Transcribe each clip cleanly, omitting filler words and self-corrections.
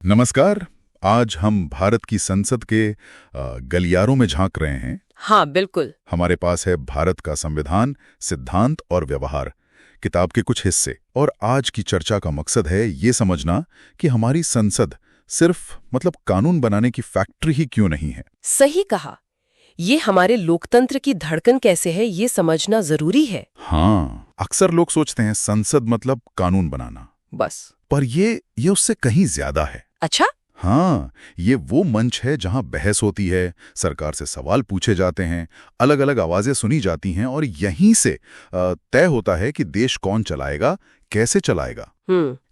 नमस्कार। आज हम भारत की संसद के गलियारों में झांक रहे हैं। हाँ, बिल्कुल। हमारे पास है भारत का संविधान, सिद्धांत और व्यवहार, किताब के कुछ हिस्से। और आज की चर्चा का मकसद है ये समझना कि हमारी संसद सिर्फ कानून बनाने की फैक्ट्री ही क्यों नहीं है। सही कहा। ये हमारे लोकतंत्र की धड़कन कैसे है, ये समझना जरूरी है। हाँ, अक्सर लोग सोचते हैं संसद मतलब कानून बनाना, बस। पर ये उससे कहीं ज्यादा है। अच्छा। हाँ, ये वो मंच है जहां बहस होती है, सरकार से सवाल पूछे जाते हैं, अलग अलग आवाजें सुनी जाती हैं और यहीं से तय होता है कि देश कौन चलाएगा, कैसे चलाएगा।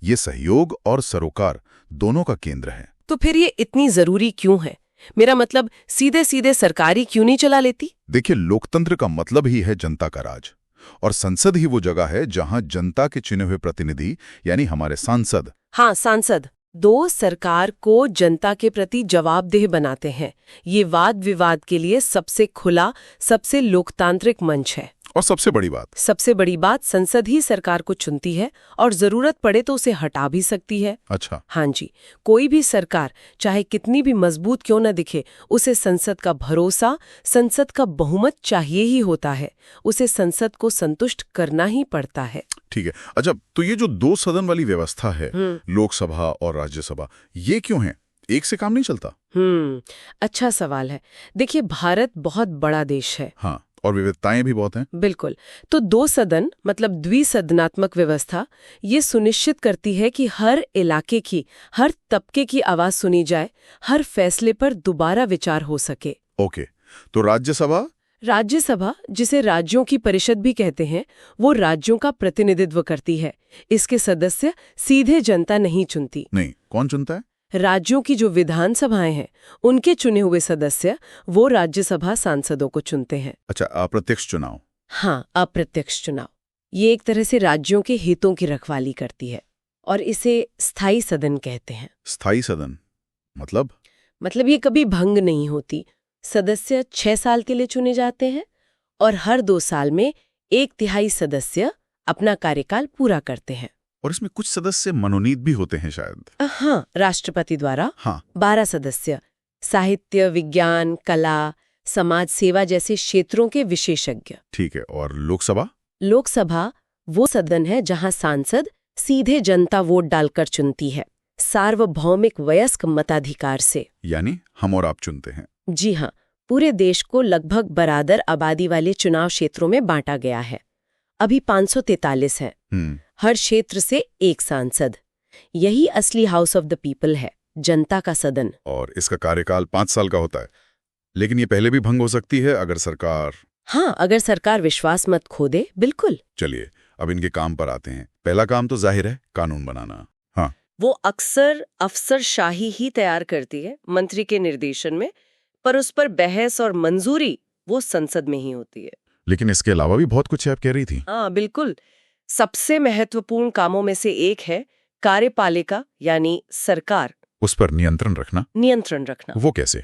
ये सहयोग और सरोकार दोनों का केंद्र है। तो फिर ये इतनी जरूरी क्यों है? मेरा मतलब सीधे सीधे सरकारी क्यों नहीं चला लेती? देखिए, लोकतंत्र का मतलब ही है जनता का राज, और संसद ही वो जगह है जहां जनता के चुने हुए प्रतिनिधि यानी हमारे सांसद। हाँ, सांसद दो सरकार को जनता के प्रति जवाबदेह बनाते हैं। ये वाद विवाद के लिए सबसे खुला, सबसे लोकतांत्रिक मंच है। और सबसे बड़ी बात, संसद ही सरकार को चुनती है और जरूरत पड़े तो उसे हटा भी सकती है। अच्छा। हाँ जी, कोई भी सरकार चाहे कितनी भी मजबूत क्यों न दिखे, उसे संसद का भरोसा, संसद का बहुमत चाहिए ही होता है। उसे संसद को संतुष्ट करना ही पड़ता है। ठीक है। अच्छा, तो ये जो दो सदन वाली व्यवस्था है, लोकसभा और राज्यसभा, ये क्यों है? एक से काम नहीं चलता? अच्छा सवाल है। देखिए, भारत बहुत बड़ा देश है। हाँ, और विविधताएं भी बहुत हैं। बिल्कुल। तो दो सदन मतलब द्विसदनात्मक व्यवस्था ये सुनिश्चित करती है कि हर इलाके की, हर तबके की आवाज सुनी जाए, हर फैसले पर दोबारा विचार हो सके। ओके, तो राज्यसभा, जिसे राज्यों की परिषद भी कहते हैं, वो राज्यों का प्रतिनिधित्व करती है। इसके सदस्य सीधे जनता नहीं चुनती। नहीं, कौन चुनता है? राज्यों की जो विधानसभाएं हैं, उनके चुने हुए सदस्य वो राज्यसभा सांसदों को चुनते हैं। अच्छा, अप्रत्यक्ष चुनाव। हाँ, अप्रत्यक्ष चुनाव। ये एक तरह से राज्यों के हितों की रखवाली करती है और इसे स्थायी सदन कहते हैं। स्थायी सदन मतलब ये कभी भंग नहीं होती। सदस्य 6 साल के लिए चुने जाते हैं और हर 2 साल में 1/3 सदस्य अपना कार्यकाल पूरा करते हैं। और इसमें कुछ सदस्य मनोनीत भी होते हैं शायद। हाँ, राष्ट्रपति द्वारा। हाँ। 12 सदस्य साहित्य, विज्ञान, कला, समाज सेवा जैसे क्षेत्रों के विशेषज्ञ। ठीक है। और लोकसभा वो सदन है जहां सांसद सीधे जनता वोट डालकर चुनती है, सार्वभौमिक वयस्क मताधिकार से। यानी हम और आप चुनते हैं। जी हाँ, पूरे देश को लगभग बराबर आबादी वाले चुनाव क्षेत्रों में बांटा गया है। अभी 543 है। हर क्षेत्र से एक सांसद। यही असली हाउस ऑफ द पीपल है, जनता का सदन। और इसका कार्यकाल 5 साल का होता है, लेकिन ये पहले भी भंग हो सकती है अगर सरकार विश्वास मत खो दे। बिल्कुल। चलिए, अब इनके काम पर आते हैं। पहला काम तो जाहिर है कानून बनाना। हाँ, वो अक्सर अफसरशाही ही तैयार करती है मंत्री के निर्देशन में, पर उस पर बहस और मंजूरी वो संसद में ही होती है। लेकिन इसके अलावा भी बहुत कुछ आप कह रही थी। हाँ, बिल्कुल। सबसे महत्वपूर्ण कामों में से एक है कार्यपालिका यानी सरकार। उस पर नियंत्रण रखना। वो कैसे?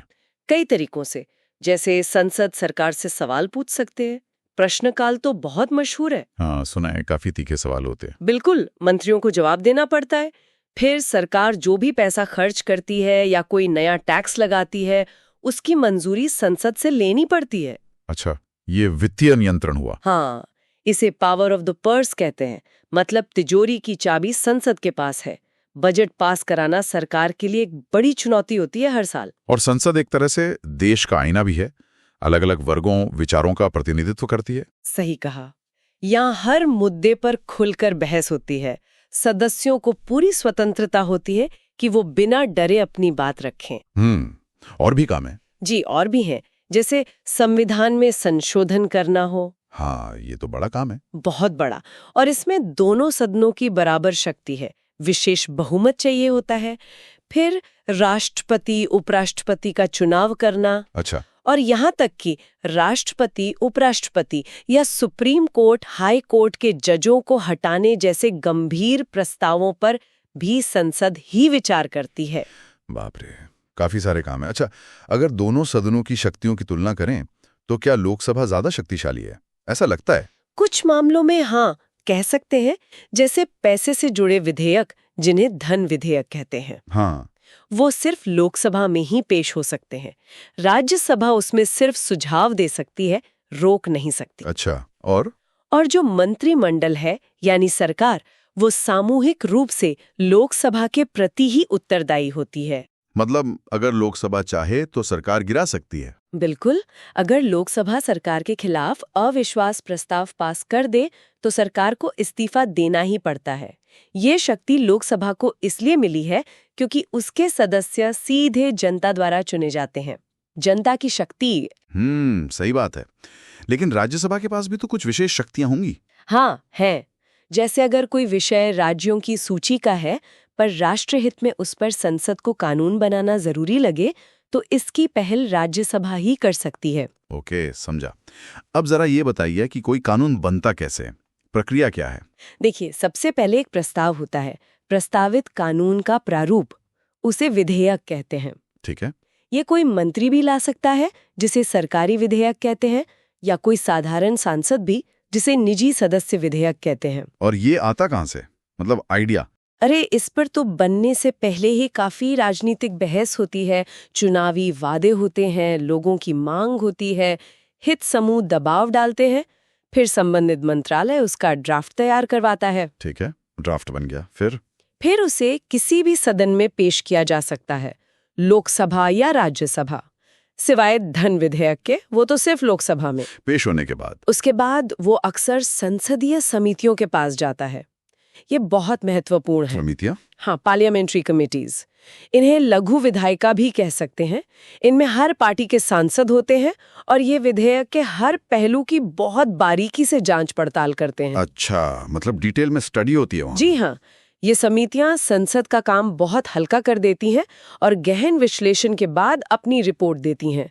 कई तरीकों से। जैसे संसद सरकार से सवाल पूछ सकते हैं। प्रश्नकाल तो बहुत मशहूर है। हाँ, सुना है, काफी तीखे सवाल होते हैं। बिल्कुल, मंत्रियों को जवाब देना पड़ता है। फिर सरकार जो भी पैसा खर्च करती है या कोई नया टैक्स लगाती है, उसकी मंजूरी संसद से लेनी पड़ती है। अच्छा, ये वित्तीय नियंत्रण हुआ। हाँ, इसे पावर ऑफ द पर्स कहते हैं। मतलब तिजोरी की चाबी संसद के पास है। बजट पास कराना सरकार के लिए एक बड़ी चुनौती होती है हर साल। और संसद एक तरह से देश का आईना भी है, अलग अलग वर्गों, विचारों का प्रतिनिधित्व करती है। सही कहा। यहाँ हर मुद्दे पर खुलकर बहस होती है। सदस्यों को पूरी स्वतंत्रता होती है कि वो बिना डरे अपनी बात रखें। और भी काम है? जी, और भी हैं। जैसे संविधान में संशोधन करना हो। हाँ, ये तो बड़ा काम है। बहुत बड़ा। और इसमें दोनों सदनों की बराबर शक्ति है। विशेष बहुमत चाहिए होता है। फिर राष्ट्रपति, उपराष्ट्रपति का चुनाव करना। अच्छा। और यहाँ तक कि राष्ट्रपति, उपराष्ट्रपति या सुप्रीम कोर्ट, हाई कोर्ट के जजों को हटाने जैसे गंभीर प्रस्तावों पर भी संसद ही विचार करती है। बाप रे, काफी सारे काम है। अच्छा, अगर दोनों सदनों की शक्तियों की तुलना करें तो क्या लोकसभा ज्यादा शक्तिशाली है? ऐसा लगता है। कुछ मामलों में हाँ, कह सकते हैं। जैसे पैसे से जुड़े विधेयक, जिन्हें धन विधेयक कहते हैं। हाँ, वो सिर्फ लोकसभा में ही पेश हो सकते हैं। राज्यसभा उसमें सिर्फ सुझाव दे सकती है, रोक नहीं सकती। अच्छा, और जो मंत्रिमंडल है यानी सरकार, वो सामूहिक रूप से लोकसभा के प्रति ही उत्तरदायी होती है। मतलब अगर लोकसभा चाहे तो सरकार गिरा सकती है। बिल्कुल, अगर लोकसभा सरकार के खिलाफ अविश्वास प्रस्ताव पास कर दे तो सरकार को इस्तीफा देना ही पड़ता है। ये शक्ति लोकसभा को इसलिए मिली है क्योंकि उसके सदस्य सीधे जनता द्वारा चुने जाते हैं। जनता की शक्ति। सही बात है। लेकिन राज्यसभा के पास भी तो कुछ विशेष शक्तियां होंगी। हाँ, हैं। जैसे अगर कोई विषय राज्यों की सूची का है पर राष्ट्रहित में उस पर संसद को कानून बनाना जरूरी लगे तो इसकी पहल राज्यसभा ही कर सकती है। ओके, समझा। अब जरा ये बताइए कि कोई कानून बनता कैसे, प्रक्रिया क्या है? देखिए, सबसे पहले एक प्रस्ताव होता है। प्रस्तावित कानून का प्रारूप, उसे विधेयक कहते हैं। ठीक है। ये कोई मंत्री भी ला सकता है, जिसे सरकारी विधेयक कहते हैं, या कोई साधारण सांसद भी, जिसे निजी सदस्य विधेयक कहते हैं। और ये आता कहाँ से, मतलब आइडिया? अरे, इस पर तो बनने से पहले ही काफी राजनीतिक बहस होती है, चुनावी वादे होते हैं, लोगों की मांग होती है, हित समूह दबाव डालते हैं, फिर संबंधित मंत्रालय उसका ड्राफ्ट तैयार करवाता है। ठीक है, ड्राफ्ट बन गया, फिर उसे किसी भी सदन में पेश किया जा सकता है, लोकसभा या राज्यसभा। सिवाय धन विधेयक के, वो तो सिर्फ लोकसभा में। पेश होने के बाद उसके बाद वो अक्सर संसदीय समितियों के पास जाता है। ये बहुत महत्वपूर्ण है। समितियां? हाँ, पार्लियामेंट्री कमिटीज। इन्हें लघु विधायिका भी कह सकते हैं। इनमें हर पार्टी के सांसद होते हैं और ये विधेयक के हर पहलू की बहुत बारीकी से जांच पड़ताल करते हैं। अच्छा, मतलब डिटेल में स्टडी होती है वहाँ? जी हाँ, ये समितियां संसद का काम बहुत हल्का कर देती हैं और गहन विश्लेषण के बाद अपनी रिपोर्ट देती हैं।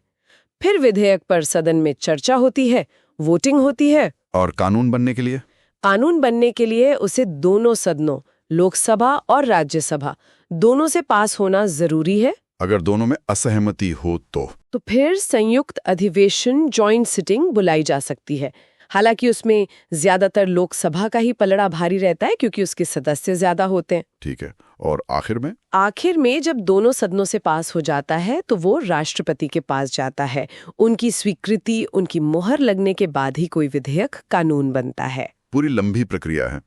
फिर विधेयक पर सदन में चर्चा होती है, वोटिंग होती है। और कानून बनने के लिए? कानून बनने के लिए उसे दोनों सदनों, लोकसभा और राज्यसभा, दोनों से पास होना जरूरी है। अगर दोनों में असहमति हो तो फिर संयुक्त अधिवेशन, जॉइंट सिटिंग बुलाई जा सकती है। हालांकि उसमें ज्यादातर लोकसभा का ही पलड़ा भारी रहता है क्योंकि उसके सदस्य ज्यादा होते हैं। ठीक है। और आखिर में जब दोनों सदनों से पास हो जाता है तो वो राष्ट्रपति के पास जाता है। उनकी स्वीकृति, उनकी मोहर लगने के बाद ही कोई विधेयक कानून बनता है। पूरी लंबी प्रक्रिया है।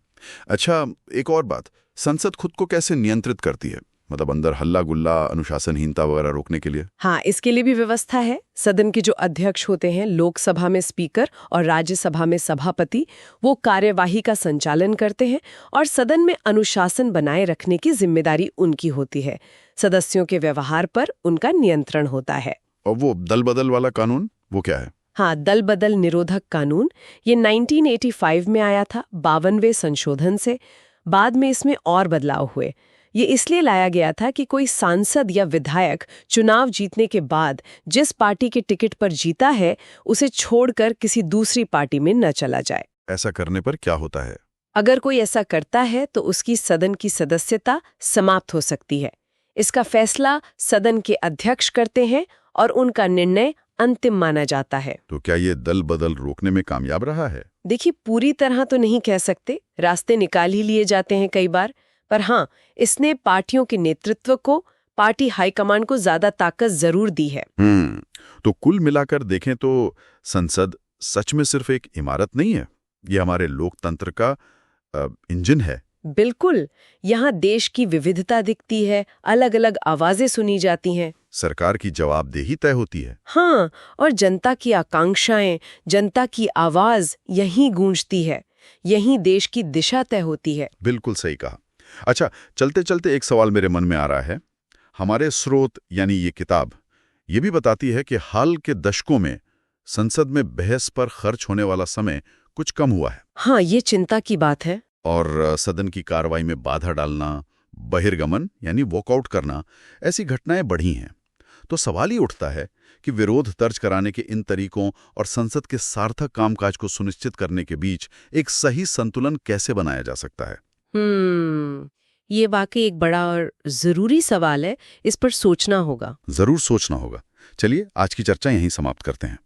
अच्छा, एक और बात, संसद खुद को कैसे नियंत्रित करती है, मतलब अंदर हल्ला गुल्ला, अनुशासनहीनता वगैरह रोकने के लिए? हाँ, इसके लिए भी व्यवस्था है। सदन के जो अध्यक्ष होते हैं, लोकसभा में स्पीकर और राज्यसभा में सभापति, वो कार्यवाही का संचालन करते हैं और सदन में अनुशासन बनाए रखने की जिम्मेदारी उनकी होती है। सदस्यों के व्यवहार पर उनका नियंत्रण होता है। और वो दल बदल वाला कानून, वो क्या है? हाँ, दल बदल निरोधक कानून, ये 1985 में आया था 52वें संशोधन से। बाद में इसमें और बदलाव हुए। ये इसलिए लाया गया था कि कोई सांसद या विधायक चुनाव जीतने के बाद जिस पार्टी के टिकट पर जीता है, उसे छोड़कर किसी दूसरी पार्टी में न चला जाए। ऐसा करने पर क्या होता है? अगर कोई ऐसा करता है तो उसकी सदन की सदस्यता समाप्त हो सकती है। इसका फैसला सदन के अध्यक्ष करते हैं और उनका निर्णय अंतिम माना जाता है। तो क्या ये दल बदल रोकने में कामयाब रहा है? देखिए, पूरी तरह तो नहीं कह सकते, रास्ते निकाल ही लिए जाते हैं कई बार। पर हाँ, इसने पार्टियों के नेतृत्व को, पार्टी हाईकमांड को ज्यादा ताकत जरूर दी है। तो कुल मिलाकर देखें तो संसद सच में सिर्फ एक इमारत नहीं है, ये हमारे लोकतंत्र का इंजन है। बिल्कुल, यहाँ देश की विविधता दिखती है, अलग अलग आवाजें सुनी जाती हैं, सरकार की जवाबदेही तय होती है। हाँ, और जनता की आकांक्षाएं, जनता की आवाज यहीं गूंजती है, यहीं देश की दिशा तय होती है। बिल्कुल सही कहा। अच्छा, चलते चलते एक सवाल मेरे मन में आ रहा है। हमारे स्रोत यानी ये किताब ये भी बताती है कि हाल के दशकों में संसद में बहस पर खर्च होने वाला समय कुछ कम हुआ है। हाँ, ये चिंता की बात है। और सदन की कार्रवाई में बाधा डालना, बहिर्गमन यानी वॉकआउट करना, ऐसी घटनाएं बढ़ी हैं। तो सवाल ही उठता है कि विरोध दर्ज कराने के इन तरीकों और संसद के सार्थक कामकाज को सुनिश्चित करने के बीच एक सही संतुलन कैसे बनाया जा सकता है। ये वाकई एक बड़ा और जरूरी सवाल है। इस पर सोचना होगा। जरूर सोचना होगा। चलिए, आज की चर्चा यहीं समाप्त करते हैं।